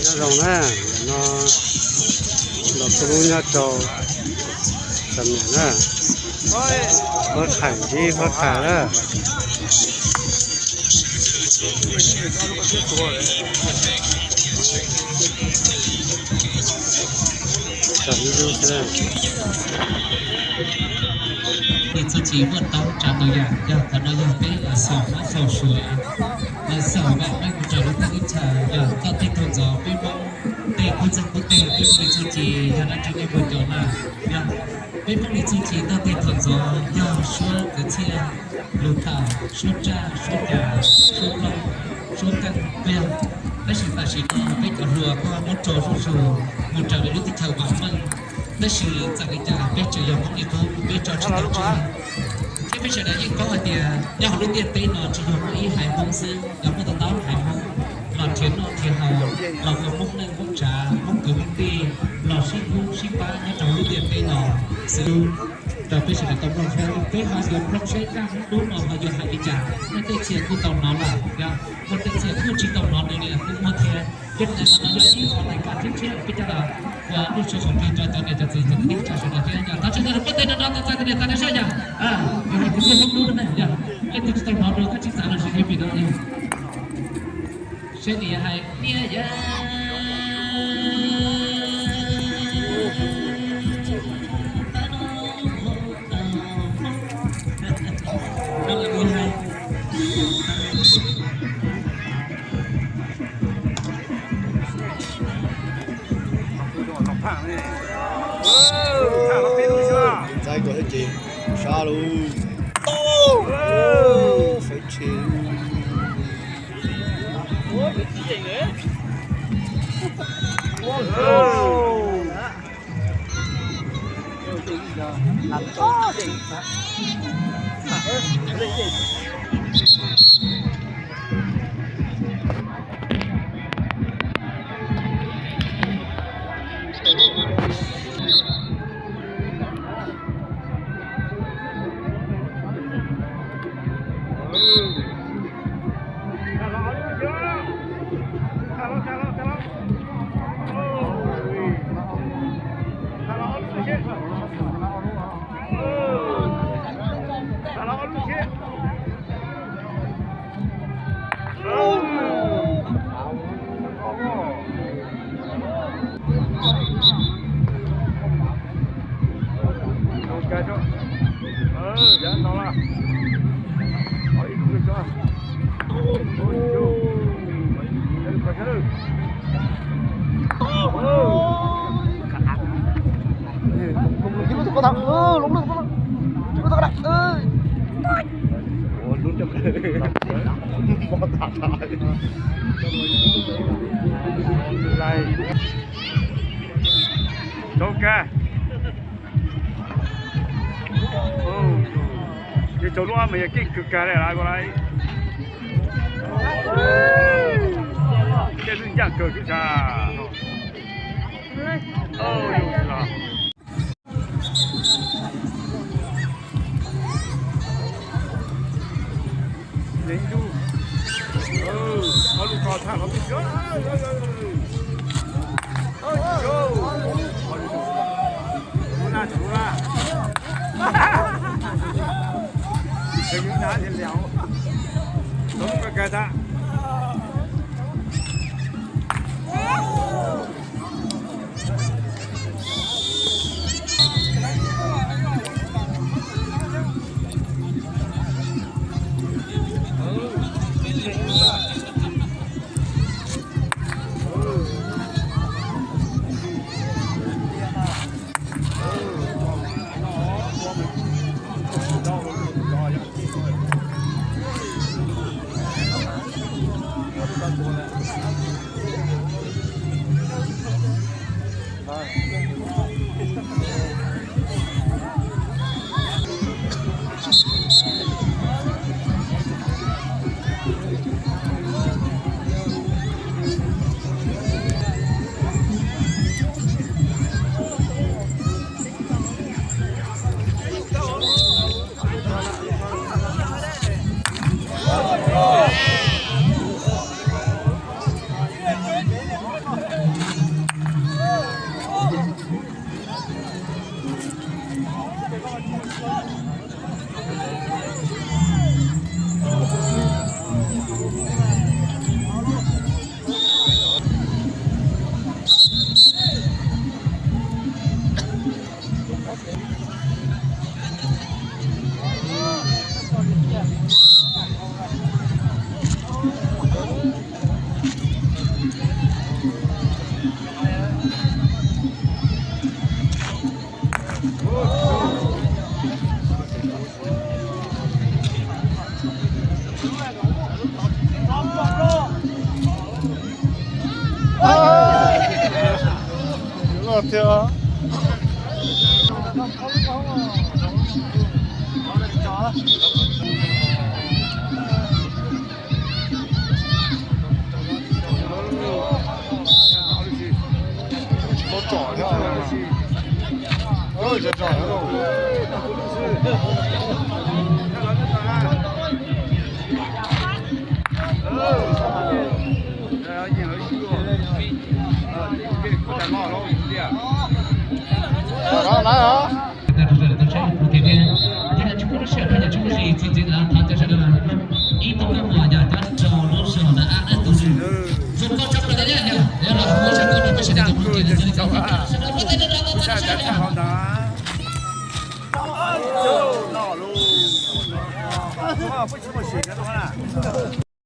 nó rồng ha nó cũng nhớ trâu sầm nhẹ ha có khải đi có khải đó sầm như thế thì chỉ vượt tàu trảตัวอย่างอย่างแต่เราอย่างไปสองสองสวยสองแบบไม่กูจะรู้ตั้งอิจฉาอย่างก็ติดถงจอไปบ้องเตะคุณจะกูเตะไปจีจีอย่างนั้นจะได้บุญจอนะอย่างไปบ้องในจีจีต้องติดถงจออย่างช่วยกระเทียมลูกตาช่วยจ้าช่วยยาช่วยลมช่วยกันเปลี่ยนและสิ่งต่างๆไปกับรัวก็มุดโจสู้ๆมุดจากในรุ่นที่เธอหวังมั่งและสิ่งจากอิจฉาไปเจออย่างพวกนี้ก็ไปจอดชิดตัวจ้าที่ไม่ใช่ได้ยิ่งก็อันเดียอย่างรุ่นเดียนไปนอนจะอยู่ที่หายห้องซื้ออย่างเมื่อตอนหายห้องนอนเทียนหาเราก็มุกนั่งมุกจ่ามุกเกือบตีเราชิบุกชิบ้าเนี่ยจากรุ่นเดียนไปนอนซื้อแต่ไปใช่ได้ต้องลงแค่ไปหาเดี๋ยวลงใช้กันรู้นอนหาอยู่หายอิจฉาไม่ได้เชียร์คู่ตอนนอนละอย่างมันเป็นเชียร์คู่จีตอนนอนเนี่ยคือมาเทียเป็นในมันเลยที่ของรายการที่เชียร์พิจารณาว่าลูกชายของพี่จอยตอนนี้จะนี่จะชนะที่อย่างถ้าชนะก็ได้นอนตอนนี้ตอนนี้ใช่ยังอยู่ในที่เชียร์ลูกนั่นอย่างเล่นที่ตอนนอนเราก็ที่สารเราใช้ให้พี่น้องเนี่ยเช่นนี้ให้เนี่ยน้องอะไรให้再过一节杀喽飞起Jangan tolak. Oh, itu juga. Kiếm nó có thằng lúc nó có đặt ủa luôn trong cái bỏ tạt lại ok cái chỗ đó mình cái cực cả này lại qua đây cái gì dạng cực cái cha là lính du nó lục cò thả nó bị gớt Luna cái những đá thì léo đúng cái ta 같아요.不吃不行的话。